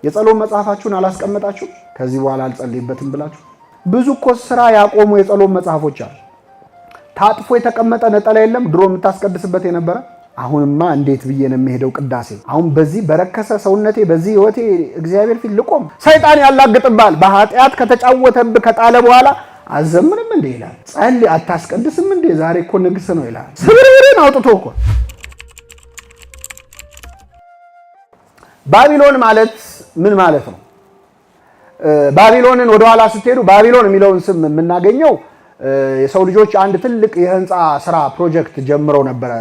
የጸሎት መጽሐፋችሁን አላስቀመጣችሁ ከዚህ በኋላ አልጸልይበትም ብላችሁ ብዙ እኮ ስራ ያቆሙ የጸሎት መጽሐፎች አሉ። ታጥፎ የተቀመጠ ነጠላ የለም ድሮ የምታስቀድስበት የነበረ። አሁንማ እንዴት ብዬ ነው የምሄደው ቅዳሴ? አሁን በዚህ በረከሰ ሰውነቴ በዚህ ህይወቴ እግዚአብሔር ፊት ልቆም? ሰይጣን ያላግጥባል። በኃጢአት ከተጫወተብህ ከጣለ በኋላ አዘምንም እንዴ ይላል። ጸልይ አታስቀድስም እንዴ? ዛሬ እኮ ንግስ ነው ይላል። ስብርብርን አውጥቶ እኮ። ባቢሎን ማለት ምን ማለት ነው? ባቢሎንን ወደኋላ ስትሄዱ ባቢሎን የሚለውን ስም የምናገኘው የሰው ልጆች አንድ ትልቅ የህንፃ ስራ ፕሮጀክት ጀምረው ነበር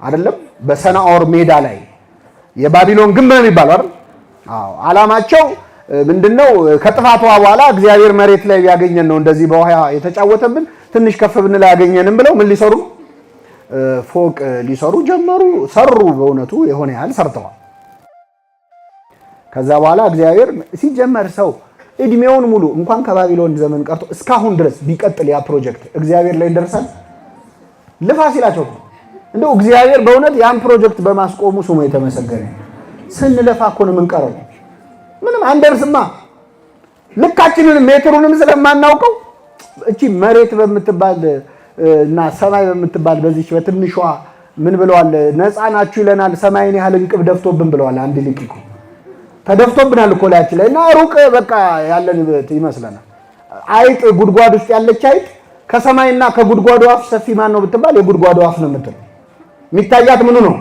አይደለም? በሰናኦር ሜዳ ላይ የባቢሎን ግንብ ነው የሚባለው አይደል? አዎ። አላማቸው ምንድነው? ከጥፋቷ በኋላ እግዚአብሔር መሬት ላይ ያገኘን ነው እንደዚህ በውሃ የተጫወተብን ትንሽ ከፍ ብንላ ያገኘንም ብለው ምን ሊሰሩ? ፎቅ ሊሰሩ ጀመሩ። ሰሩ። በእውነቱ የሆነ ያህል ሰርተዋል። ከዛ በኋላ እግዚአብሔር ሲጀመር ሰው እድሜውን ሙሉ እንኳን ከባቢሎን ዘመን ቀርቶ እስካሁን ድረስ ቢቀጥል ያ ፕሮጀክት እግዚአብሔር ላይ እንደርሳል ልፋ ሲላቸው እንደው እግዚአብሔር በእውነት ያን ፕሮጀክት በማስቆሙ ስሙ የተመሰገነ። ስንለፋ እኮ ነው የምንቀረው። ምንም አንደርስማ። ልካችንን ሜትሩንም ስለማናውቀው እቺ መሬት በምትባል እና ሰማይ በምትባል በዚች በትንሿ ምን ብለዋል? ነፃ ናችሁ ይለናል። ሰማይን ያህል እንቅብ ደፍቶብን ብለዋል። አንድ ሊቅ እኮ ተደፍቶብናል እኮ ላያችን ላይ እና ሩቅ በቃ ያለን ይመስለናል። አይጥ ጉድጓድ ውስጥ ያለች አይጥ ከሰማይና ከጉድጓዱ አፍ ሰፊ ማን ነው ብትባል የጉድጓዱ አፍ ነው የምትለው። የሚታያት ምኑ ነው?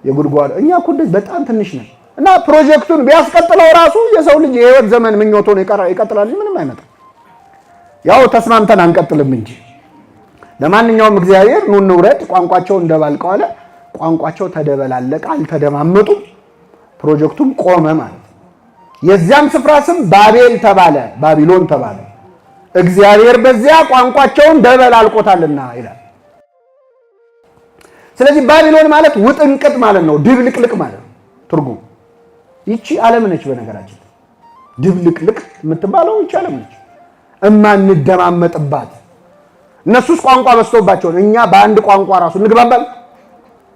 የጉድጓዱ። እኛ እኮ በጣም ትንሽ ነን እና ፕሮጀክቱን ቢያስቀጥለው ራሱ የሰው ልጅ የህይወት ዘመን ምኞቱን ይቀጥላል። ምንም አይመጣም። ያው ተስማምተን አንቀጥልም እንጂ። ለማንኛውም እግዚአብሔር ኑ እንውረድ፣ ቋንቋቸው እንደባልቀው አለ። ቋንቋቸው ተደበላለቀ፣ አልተደማመጡም። ፕሮጀክቱም ቆመ ማለት ነው። የዚያም ስፍራ ስም ባቤል ተባለ፣ ባቢሎን ተባለ። እግዚአብሔር በዚያ ቋንቋቸውን ደበላልቆታልና ይላል። ስለዚህ ባቢሎን ማለት ውጥንቅጥ ማለት ነው፣ ድብልቅልቅ ማለት ነው ትርጉም። ይቺ ዓለም ነች በነገራችን። ድብልቅልቅ የምትባለው ይቺ ዓለም ነች፣ እማንደማመጥባት። እነሱስ ቋንቋ በዝቶባቸው እኛ በአንድ ቋንቋ ራሱ እንግባባል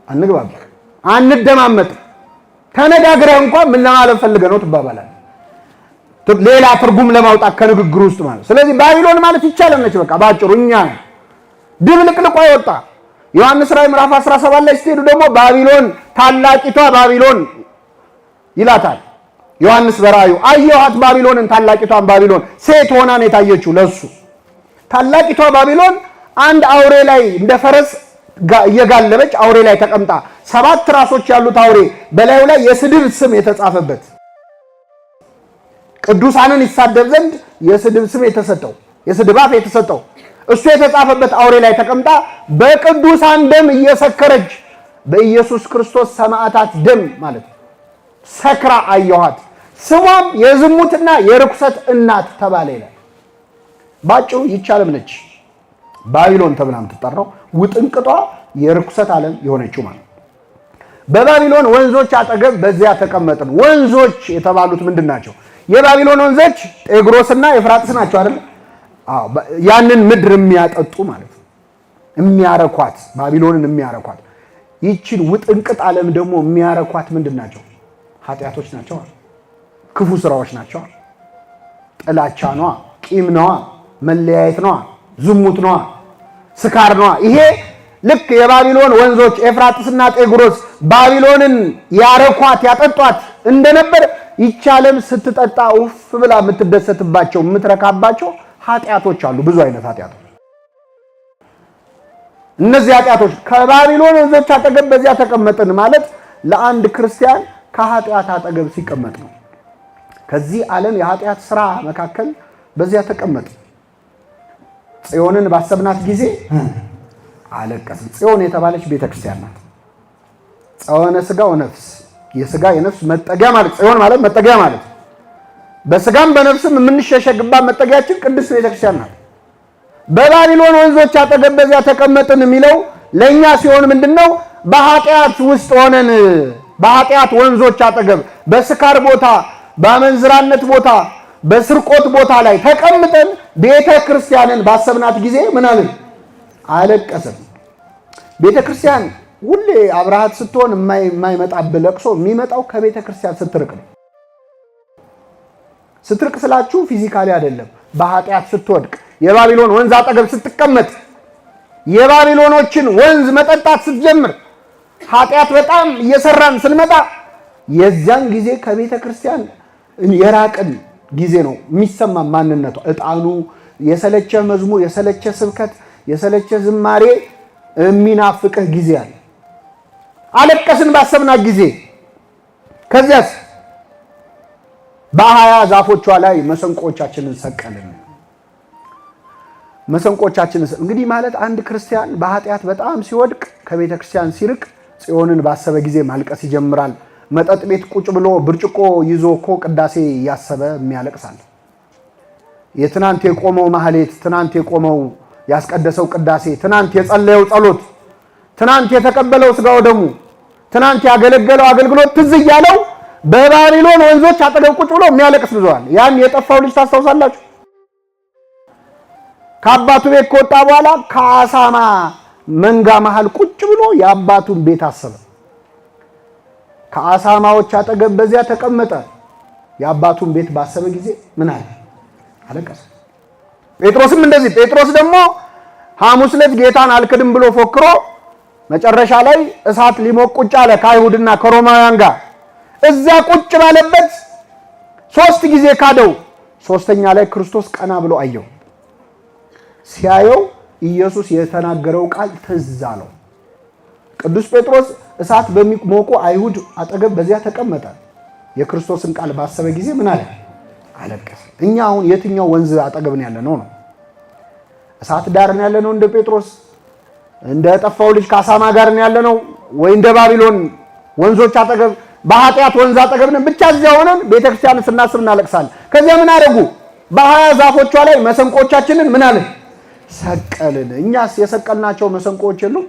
አንግባባል፣ አንደማመጥ። ተነጋግረህ እንኳን ምን ለማለት ፈልገህ ነው ትባባላለህ፣ ሌላ ትርጉም ለማውጣት ከንግግር ውስጥ ማለት። ስለዚህ ባቢሎን ማለት ይቻላል ነች በቃ ባጭሩ። እኛ ድብልቅልቋ ይወጣ። ዮሐንስ ራዕይ ምዕራፍ 17 ላይ ስትሄዱ ደግሞ ባቢሎን ታላቂቷ ባቢሎን ይላታል ዮሐንስ በራእዩ። አየኋት ባቢሎንን፣ ታላቂቷን ባቢሎን ሴት ሆና ነው የታየችው ለሱ። ታላቂቷ ባቢሎን አንድ አውሬ ላይ እንደ ፈረስ እየጋለበች አውሬ ላይ ተቀምጣ 7 ራሶች ያሉት አውሬ በላዩ ላይ የስድብ ስም የተጻፈበት ቅዱሳንን ይሳደብ ዘንድ የስድብ ስም የተሰጠው የስድብ አፍ የተሰጠው እሱ የተጻፈበት አውሬ ላይ ተቀምጣ በቅዱሳን ደም እየሰከረች በኢየሱስ ክርስቶስ ሰማዕታት ደም ማለት ሰክራ አየኋት። ስሟም የዝሙትና የርኩሰት እናት ተባለ ይላል። ባጭሩ ይቻለም ነች ባቢሎን ተብላ የምትጠራው ውጥንቅጧ የርኩሰት ዓለም የሆነችው ማለት። በባቢሎን ወንዞች አጠገብ በዚያ ተቀመጥን። ወንዞች የተባሉት ምንድን ናቸው? የባቢሎን ወንዞች ጤግሮስና ኤፍራጥስ ናቸው አይደል? አዎ፣ ያንን ምድር የሚያጠጡ ማለት ነው፣ የሚያረኳት፣ ባቢሎንን የሚያረኳት። ይቺን ውጥንቅጥ ዓለም ደግሞ የሚያረኳት ምንድን ናቸው? ኃጢአቶች ናቸው፣ ክፉ ስራዎች ናቸው። ጥላቻ ነዋ፣ ቂም ነዋ፣ መለያየት ነዋ፣ ዝሙት ነዋ፣ ስካር ነዋ። ይሄ ልክ የባቢሎን ወንዞች ኤፍራጥስና ጤግሮስ ባቢሎንን ያረኳት ያጠጧት እንደነበር ይህች ዓለም ስትጠጣ ውፍ ብላ የምትደሰትባቸው የምትረካባቸው ኃጢአቶች አሉ። ብዙ አይነት ኃጢአቶች። እነዚህ ኃጢአቶች ከባቢሎን ወንዞች አጠገብ በዚያ ተቀመጥን ማለት ለአንድ ክርስቲያን ከኃጢአት አጠገብ ሲቀመጥ ነው። ከዚህ ዓለም የኃጢአት ስራ መካከል በዚያ ተቀመጥ። ጽዮንን ባሰብናት ጊዜ አለቀስን። ጽዮን የተባለች ቤተክርስቲያን ናት። ጽዮነ ሥጋ ወነፍስ፣ የሥጋ የነፍስ መጠጊያ ማለት ጽዮን ማለት መጠጊያ ማለት። በሥጋም በነፍስም የምንሸሸግባት መጠጊያችን ቅድስት ቤተክርስቲያን ናት። በባቢሎን ወንዞች አጠገብ በዚያ ተቀመጥን የሚለው ለኛ ሲሆን ምንድነው? በኃጢአት ውስጥ ሆነን በኃጢአት ወንዞች አጠገብ በስካር ቦታ፣ በአመንዝራነት ቦታ፣ በስርቆት ቦታ ላይ ተቀምጠን ቤተክርስቲያንን ባሰብናት ጊዜ ምን አለን? አለቀስን። ቤተክርስቲያን ሁሌ አብራሃት ስትሆን የማይመጣብህ ለቅሶ የሚመጣው ከቤተክርስቲያን ስትርቅ ነው። ስትርቅ ስላችሁ ፊዚካሊ አይደለም፣ በኃጢአት ስትወድቅ የባቢሎን ወንዝ አጠገብ ስትቀመጥ የባቢሎኖችን ወንዝ መጠጣት ስትጀምር ኃጢአት በጣም እየሰራን ስንመጣ የዛን ጊዜ ከቤተ ክርስቲያን የራቅን ጊዜ ነው የሚሰማ ማንነቷ። ዕጣኑ የሰለቸ መዝሙር፣ የሰለቸ ስብከት፣ የሰለቸ ዝማሬ የሚናፍቅህ ጊዜ አለ። አለቀስን ባሰብናት ጊዜ። ከዚያስ በ20 ዛፎቿ ላይ መሰንቆቻችንን ሰቀልን። መሰንቆቻችንን እንግዲህ ማለት አንድ ክርስቲያን በኃጢአት በጣም ሲወድቅ ከቤተ ክርስቲያን ሲርቅ ጽዮንን ባሰበ ጊዜ ማልቀስ ይጀምራል። መጠጥ ቤት ቁጭ ብሎ ብርጭቆ ይዞ እኮ ቅዳሴ እያሰበ የሚያለቅሳል። የትናንት የቆመው ማህሌት፣ ትናንት የቆመው ያስቀደሰው ቅዳሴ፣ ትናንት የጸለየው ጸሎት፣ ትናንት የተቀበለው ስጋው ደሙ፣ ትናንት ያገለገለው አገልግሎት ትዝ እያለው በባቢሎን ወንዞች አጠገብ ቁጭ ብሎ የሚያለቅስ ብዙዋል። ያን የጠፋው ልጅ ታስታውሳላችሁ? ከአባቱ ቤት ከወጣ በኋላ ከአሳማ መንጋ መሃል ቁጭ ብሎ የአባቱን ቤት አሰበ። ከአሳማዎች አጠገብ በዚያ ተቀመጠ። የአባቱን ቤት ባሰበ ጊዜ ምን አለ? አለቀሰ። ጴጥሮስም እንደዚህ። ጴጥሮስ ደግሞ ሐሙስ ዕለት ጌታን አልክድም ብሎ ፎክሮ መጨረሻ ላይ እሳት ሊሞቅ ቁጭ አለ ከአይሁድና ከሮማውያን ጋር። እዛ ቁጭ ባለበት 3 ጊዜ ካደው። 3ኛ ላይ ክርስቶስ ቀና ብሎ አየው። ሲያየው ኢየሱስ የተናገረው ቃል ትዝ አለው። ቅዱስ ጴጥሮስ እሳት በሚሞቁ አይሁድ አጠገብ በዚያ ተቀመጠ። የክርስቶስን ቃል ባሰበ ጊዜ ምን አለ? አለቀሰ። እኛ አሁን የትኛው ወንዝ አጠገብ ነው ያለነው? ነው እሳት ዳር ነው ያለነው እንደ ጴጥሮስ? እንደ ጠፋው ልጅ ከአሳማ ጋር ነው ያለነው? ወይ እንደ ባቢሎን ወንዞች አጠገብ በኃጢአት ወንዝ አጠገብ ነን? ብቻ እዚያ ሆነን ቤተክርስቲያን ስናስብ እናለቅሳለን። ከዚያ ምን አደረጉ? በ20 ዛፎቿ ላይ መሰንቆቻችንን ምን አለ? ሰቀልን። እኛስ የሰቀልናቸው መሰንቆዎች የሉም?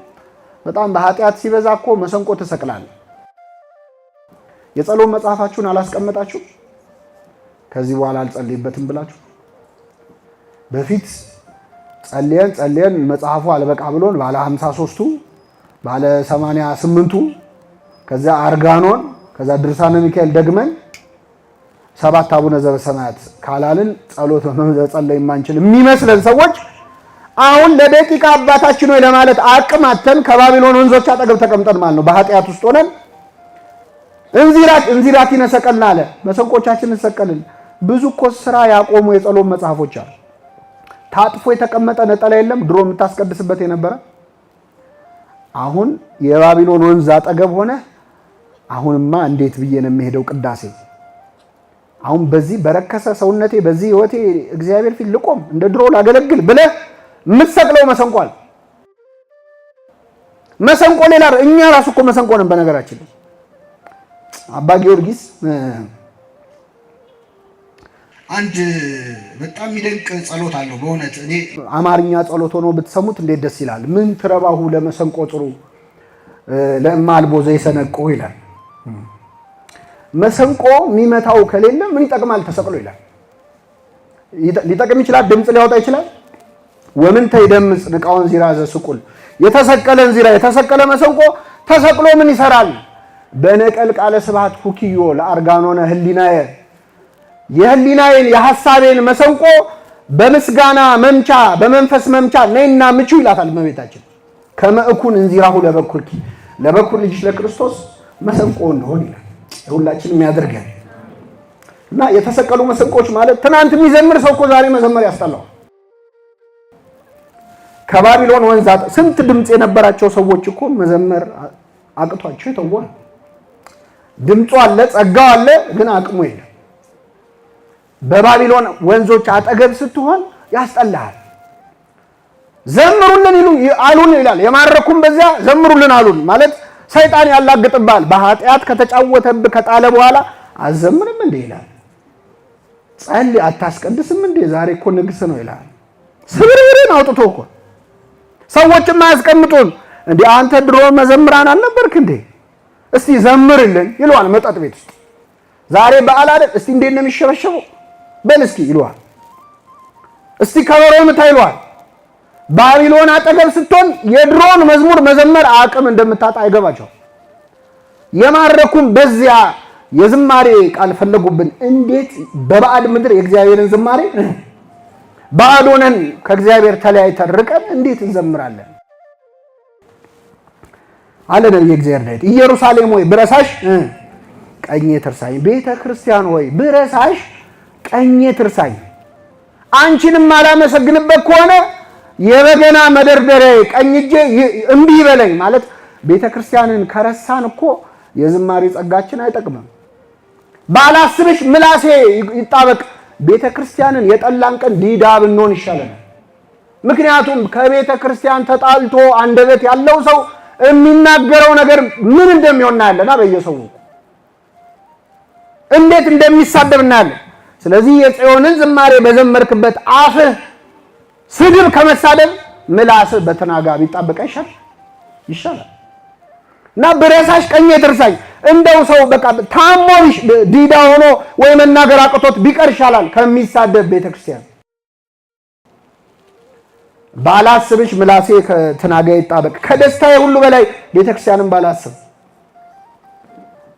በጣም በኃጢአት ሲበዛ እኮ መሰንቆ ተሰቅላል። የጸሎት መጽሐፋችሁን አላስቀመጣችሁ? ከዚህ በኋላ አልጸልይበትም ብላችሁ በፊት ጸልየን መጽሐፉ አልበቃ ብሎን ባለ 53ቱ ባለ 88ቱ ከዛ አርጋኖን ከዛ ድርሳነ ሚካኤል ደግመን 7 አቡነ ዘበሰማያት ካላልን ጸሎት መጸለይ ማንችል የሚመስለን ሰዎች አሁን ለደቂቃ አባታችን ሆይ ለማለት አቅማተን ከባቢሎን ወንዞች አጠገብ ተቀምጠን ማለት ነው። በኃጢአት ውስጥ ሆነን እንዚራት ይነሰቀልና አለ መሰንቆቻችንን ሰቀልን። ብዙ እኮ ስራ ያቆሙ የጸሎት መጽሐፎች አሉ። ታጥፎ የተቀመጠ ነጠላ የለም ድሮ የምታስቀድስበት የነበረ። አሁን የባቢሎን ወንዝ አጠገብ ሆነ። አሁንማ እንዴት ብዬ ነው የሚሄደው ቅዳሴ? አሁን በዚህ በረከሰ ሰውነቴ በዚህ ህይወቴ እግዚአብሔር ፊት ልቆም እንደ ድሮ ላገለግል ብለህ የምትሰቅለው መሰንቆ አለ። መሰንቆ ሌላ እኛ ራሱ እኮ መሰንቆ ነን። በነገራችን አባ ጊዮርጊስ አንድ በጣም የሚደንቅ ጸሎት አለው። በእውነት እኔ አማርኛ ጸሎት ሆኖ ብትሰሙት እንዴት ደስ ይላል። ምን ትረባሁ ለመሰንቆ ጥሩ ለማልቦ ዘይሰነቆ ይላል። መሰንቆ የሚመታው ከሌለ ምን ይጠቅማል ተሰቅሎ ይላል። ሊጠቅም ይችላል፣ ድምጽ ሊያወጣ ይችላል። ወምን ተይደምጽ ንቃውን ዚራ ዘስቁል የተሰቀለን ዚራ የተሰቀለ መሰንቆ ተሰቅሎ ምን ይሰራል? በነቀል ቃለ ስብሐት ሁኪዮ ለአርጋኖነ ህሊናየ የህሊናዬን የሐሳቤን መሰንቆ በምስጋና መምቻ በመንፈስ መምቻ ነይና ምቹ ይላታል እመቤታችን። ከመእኩን እንዚራሁ ለበኩርኪ ለበኩር ልጅሽ ለክርስቶስ መሰንቆ እንደሆነ ይላል። ሁላችንም ያደርጋል እና የተሰቀሉ መሰንቆች ማለት ትናንት የሚዘምር ሰው እኮ ዛሬ መዘመር ያስጠላው። ከባቢሎን ወንዝ ስንት ድምጽ የነበራቸው ሰዎች እኮ መዘመር አቅቷቸው ተወው። ድምጹ አለ፣ ጸጋው አለ፣ ግን አቅሙ የለም። በባቢሎን ወንዞች አጠገብ ስትሆን ያስጠላል። ዘምሩልን አሉን ይላል። የማረኩም በዚያ ዘምሩልን አሉን ማለት ሰይጣን ያላግጥባል። በኃጢአት ከተጫወተብ ከጣለ በኋላ አዘምርም እንደ ይላል። ጸልይ አታስቀድስም እንደ ዛሬ እኮ ንግስ ነው ይላል። ስብርብርን አውጥቶ እኮ ሰዎችም አያስቀምጡን እንዴ አንተ ድሮ መዘምራን አልነበርክ እንዴ? እስቲ ዘምርልን ይሏል መጠጥ ቤት ውስጥ። ዛሬ በዓል አይደል? እስቲ እንዴት ነው የሚሸበሸበው በል እስኪ ይሏል። እስቲ ከበሮ ምታ ይሏል። ባቢሎን አጠገብ ስትሆን የድሮን መዝሙር መዘመር አቅም እንደምታጣ አይገባቸው። የማረኩም በዚያ የዝማሬ ቃል ፈለጉብን። እንዴት በባዕድ ምድር የእግዚአብሔርን ዝማሬ ባዕድ ሆነን ከእግዚአብሔር ተለያይተን ርቀን እንዴት እንዘምራለን አለ ነብዩ እግዚአብሔር ዳዊት። ኢየሩሳሌም ሆይ ብረሳሽ ቀኜ ትርሳኝ፣ ቤተ ክርስቲያን ሆይ ብረሳሽ ቀኜ ትርሳኝ። አንቺንም አላመሰግንበት ከሆነ የበገና መደርደሪያዬ ቀኝ እጄ እምቢ ይበለኝ ማለት ቤተ ክርስቲያንን ከረሳን እኮ የዝማሬ ጸጋችን አይጠቅምም። ባላስብሽ ምላሴ ይጣበቅ። ቤተ ክርስቲያንን የጠላን ቀን ዲዳ ብንሆን ይሻለናል። ምክንያቱም ከቤተ ክርስቲያን ተጣልቶ አንደበት ያለው ሰው የሚናገረው ነገር ምን እንደሚሆን እናያለና በየሰው እንዴት እንደሚሳደብ እናያለን። ስለዚህ የጽዮንን ዝማሬ በዘመርክበት አፍህ ስድብ ከመሳደብ ምላስህ በተናጋ ቢጣበቅ ይሻላል። እና ብረሳሽ ቀኜ ትርሳኝ። እንደው ሰው በቃ ታሞ ዲዳ ሆኖ ወይ መናገር አቅቶት ቢቀር ይሻላል ከሚሳደብ ቤተክርስቲያን። ባላስብሽ ምላሴ ከተናጋ ይጣበቅ። ከደስታዬ ሁሉ በላይ ቤተክርስቲያንን ባላስብ።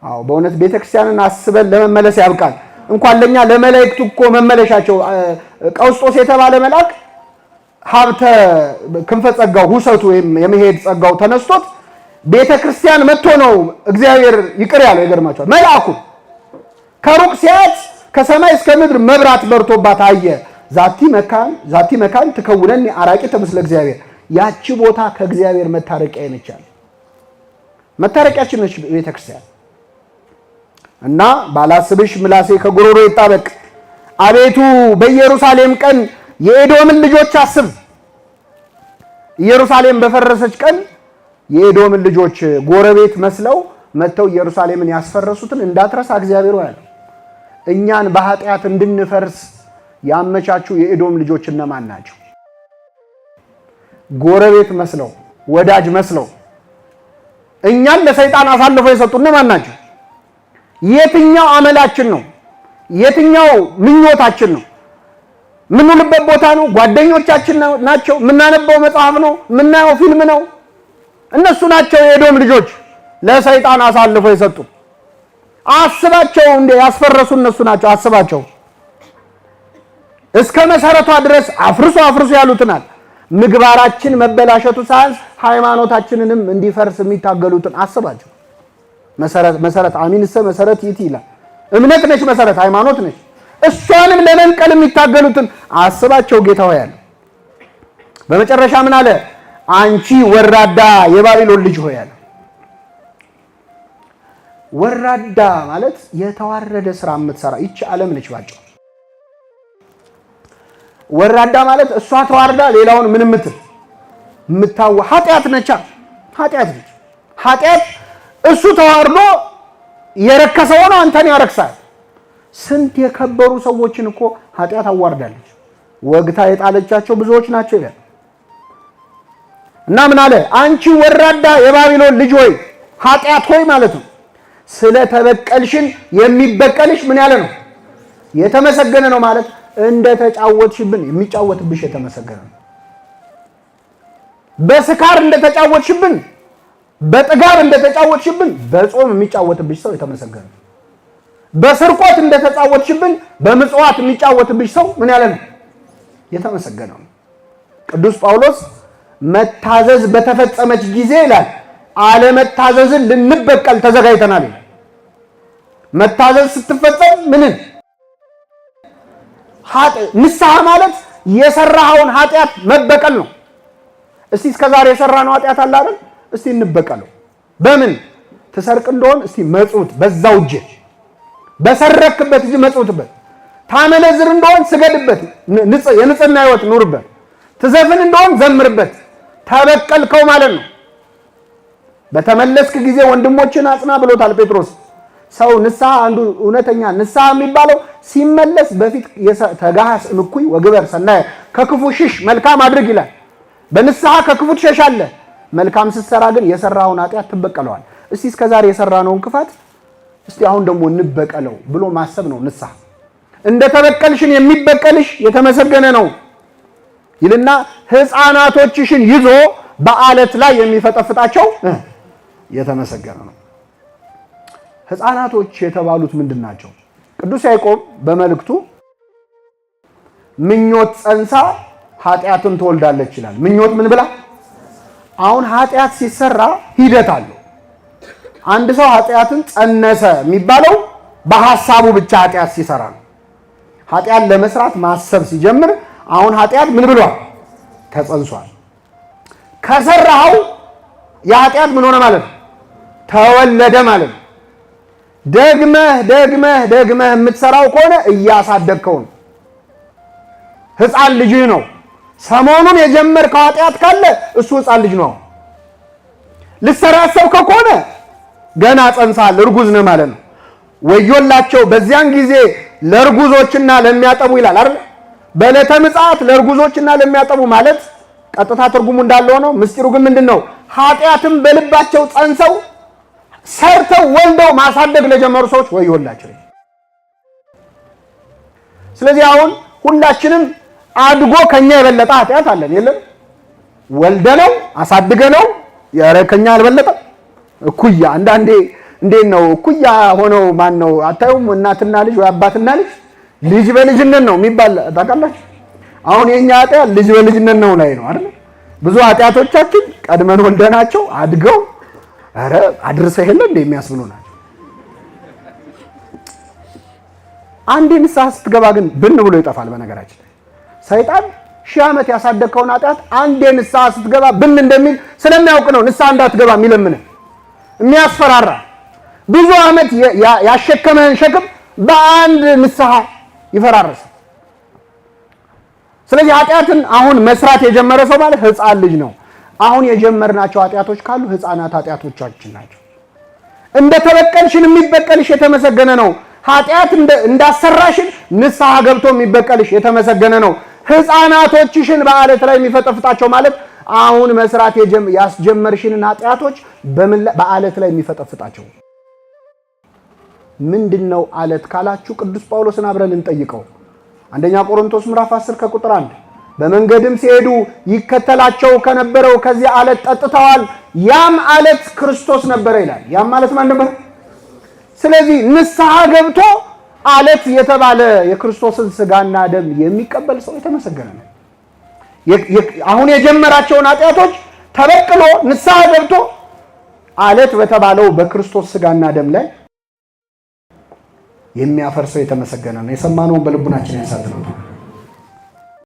አዎ በእውነት ቤተክርስቲያንን አስበን ለመመለስ ያብቃል። እንኳን ለኛ ለመላእክቱ እኮ መመለሻቸው ቀውስጦስ የተባለ መልአክ ሀብተ ክንፈ ጸጋው ሁሰቱ ወይም የመሄድ ጸጋው ተነስቶት ቤተክርስቲያን መጥቶ ነው እግዚአብሔር ይቅር ያለው። ይገርማቸዋል። መልአኩ ከሩቅ ሲያት ከሰማይ እስከ ምድር መብራት በርቶባት አየ። ዛቲ መካን ትከውነኒ አራቂተ ምስለ እግዚአብሔር። ያቺ ቦታ ከእግዚአብሔር መታረቂያ ነች። መታረቂያችን ነች ቤተክርስቲያን። እና ባላስብሽ ምላሴ ከጉሮሮ ይጣበቅ። አቤቱ በኢየሩሳሌም ቀን የኤዶምን ልጆች አስብ። ኢየሩሳሌም በፈረሰች ቀን የኤዶምን ልጆች ጎረቤት መስለው መጥተው ኢየሩሳሌምን ያስፈረሱትን እንዳትረሳ እግዚአብሔር ያለው። እኛን በኃጢአት እንድንፈርስ ያመቻቹ የኤዶም ልጆች እነማን ናቸው? ጎረቤት መስለው ወዳጅ መስለው እኛን ለሰይጣን አሳልፈው የሰጡ እነማን ናቸው? የትኛው አመላችን ነው? የትኛው ምኞታችን ነው? ምንውልበት ቦታ ነው? ጓደኞቻችን ናቸው? ምናነበው መጽሐፍ ነው? ምናየው ፊልም ነው? እነሱ ናቸው የኤዶም ልጆች ለሰይጣን አሳልፈው የሰጡ። አስባቸው እንደ ያስፈረሱ እነሱ ናቸው። አስባቸው እስከ መሰረቷ ድረስ አፍርሱ ያሉትናል። ምግባራችን መበላሸቱ ሳይንስ ሃይማኖታችንንም እንዲፈርስ የሚታገሉትን አስባቸው። መሰረት አሚንሰ መሰረት ይት ይላል። እምነት ነች መሰረት፣ ሃይማኖት ነች። እሷንም ለመንቀል የሚታገሉትን አስባቸው ጌታ ሆይ ያለ። በመጨረሻ ምን አለ? አንቺ ወራዳ የባቢሎን ልጅ ሆይ ያለ። ወራዳ ማለት የተዋረደ ስራ የምትሰራ ይቺ ዓለም ነች ባጭው። ወራዳ ማለት እሷ ተዋርዳ ሌላውን ምን የምታው ኃጢአት ነች። ኃጢአት ነች። ኃጢአት እሱ ተዋርዶ የረከሰው ነው አንተን ያረክሳል። ስንት የከበሩ ሰዎችን እኮ ኃጢአት አዋርዳለች። ወግታ የጣለቻቸው ብዙዎች ናቸው ይላል። እና ምን አለ? አንቺ ወራዳ የባቢሎን ልጅ ሆይ ኃጢአት ሆይ ማለት ነው። ስለተበቀልሽን የሚበቀልሽ ምን ያለ ነው? የተመሰገነ ነው ማለት እንደ ተጫወትሽብን የሚጫወትብሽ የተመሰገነ ነው። በስካር እንደ ተጫወትሽብን፣ በጥጋብ እንደ ተጫወትሽብን በጾም የሚጫወትብሽ ሰው የተመሰገነ ነው። በስርቆት እንደ ተጫወትሽብን በምጽዋት የሚጫወትብሽ ሰው ምን ያለ ነው? የተመሰገነ ነው። ቅዱስ ጳውሎስ መታዘዝ በተፈጸመች ጊዜ ይላል አለመታዘዝን ልንበቀል ተዘጋጅተናል ይላል። መታዘዝ ስትፈጸም ምንን ንስሐ ማለት የሰራኸውን ኃጢአት መበቀል ነው። እስቲ እስከዛሬ የሰራነው ኃጢአት አለ አይደል? እስቲ እንበቀለው። በምን ትሰርቅ እንደሆን እስቲ መጽውት በዛው እጅ በሰረክበት እጅ መጽውትበት። ታመነዝር እንደሆን ስገድበት፣ የንጽህና ህይወት ኑርበት። ትዘፍን እንደሆን ዘምርበት። ተበቀልከው ማለት ነው። በተመለስክ ጊዜ ወንድሞችን አጽና ብሎታል ጴጥሮስ። ሰው ንስሐ አንዱ እውነተኛ ንስሐ የሚባለው ሲመለስ በፊት ተጋሃስ እኩይ ወግበር ሰናየ፣ ከክፉ ሽሽ መልካም አድርግ ይላል። በንስሐ ከክፉ ትሸሻለህ። መልካም ስትሰራ ግን የሰራውን ኃጢአት ትበቀለዋል። እስቲ እስከዛሬ የሰራነውን ክፋት እስቲ አሁን ደግሞ እንበቀለው ብሎ ማሰብ ነው ንስሐ። እንደ ተበቀልሽን የሚበቀልሽ የተመሰገነ ነው ይልና ሕፃናቶችሽን ይዞ በአለት ላይ የሚፈጠፍጣቸው የተመሰገነ ነው። ሕፃናቶች የተባሉት ምንድናቸው? ቅዱስ ያዕቆብ በመልእክቱ ምኞት ጸንሳ ኃጢአትን ትወልዳለች ይላል። ምኞት ምን ብላ? አሁን ኃጢአት ሲሰራ ሂደት አለው። አንድ ሰው ኃጢአትን ጸነሰ የሚባለው በሐሳቡ ብቻ ኃጢአት ሲሰራ ነው። ኃጢአት ለመስራት ማሰብ ሲጀምር አሁን ኃጢአት ምን ብሏል? ተጸንሷል። ከሰራው የኃጢአት ምን ሆነ ማለት ነው? ተወለደ ማለት ነው። ደግመህ የምትሰራው ከሆነ እያሳደግከው ነው። ሕፃን ልጅ ነው። ሰሞኑን የጀመርከው ኃጢአት ካለ እሱ ሕፃን ልጅ ነው። ልትሰራ ያሰብከው ከሆነ ገና ጸንሳል፣ እርጉዝ ነህ ማለት ነው። ወዮላቸው በዚያን ጊዜ ለእርጉዞችና ለሚያጠቡ ይላል አይደል? በዕለተ ምጽአት ለእርጉዞችና ለሚያጠቡ ማለት ቀጥታ ትርጉሙ እንዳለው ነው። ምስጢሩ ግን ምንድነው? ኃጢአትም በልባቸው ጸንሰው ሰርተው ወልደው ማሳደግ ለጀመሩ ሰዎች ወዮላቸው። ስለዚህ አሁን ሁላችንም አድጎ ከኛ የበለጠ ኃጢአት አለን የለም? ወልደነው አሳድገነው ያረ ከኛ አልበለጠ እኩያ። አንዳንዴ እንዴት ነው እኩያ ሆነው ማን ነው አታዩም? እናትና ልጅ ወይ አባትና ልጅ በልጅነት ነው የሚባል ታውቃላችሁ? አሁን የኛ ኃጢአት ልጅ በልጅነት ነው ላይ ነው አይደል? ብዙ ኃጢአቶቻችን ቀድመን ወልደናቸው አድገው አረ አድርሰህ የለ እንደ የሚያስብሉ ናቸው። አንዴ ንስሐ ስትገባ ግን ብን ብሎ ይጠፋል። በነገራችን ሰይጣን 1000 ዓመት ያሳደግከውን ኃጢአት አንዴ ንስሐ ስትገባ ብን እንደሚል ስለሚያውቅ ነው ንስሐ እንዳትገባ የሚለምን የሚያስፈራራ። ብዙ ዓመት ያሸከመህን ሸክም በአንድ ንስሐ ይፈራረሳል። ስለዚህ ኃጢአትን አሁን መስራት የጀመረ ሰው ማለት ሕፃን ልጅ ነው። አሁን የጀመርናቸው ኃጢአቶች ካሉ ሕፃናት ኃጢአቶቻችን ናቸው። እንደተበቀልሽን የሚበቀልሽ የተመሰገነ ነው። ኃጢአት እንዳሰራሽን ንስሐ ገብቶ የሚበቀልሽ የተመሰገነ ነው። ሕፃናቶችሽን በአለት ላይ የሚፈጠፍጣቸው ማለት አሁን መስራት ያስጀመርሽንን ኃጢአቶች በአለት ላይ የሚፈጠፍጣቸው ምንድነው? አለት ካላችሁ ቅዱስ ጳውሎስን አብረን እንጠይቀው። አንደኛ ቆሮንቶስ ምዕራፍ 10 ከቁጥር 1 በመንገድም ሲሄዱ ይከተላቸው ከነበረው ከዚህ አለት ጠጥተዋል፣ ያም አለት ክርስቶስ ነበረ ይላል። ያም ማለት ማን ነበር? ስለዚህ ንስሐ ገብቶ አለት የተባለ የክርስቶስን ስጋና ደም የሚቀበል ሰው የተመሰገነ ነው። አሁን የጀመራቸውን ኃጢአቶች ተበቅሎ ንስሐ ገብቶ አለት በተባለው በክርስቶስ ስጋና ደም ላይ የሚያፈርሰው የተመሰገነ ነው። የሰማነውን በልቡናችን ያሳድረው።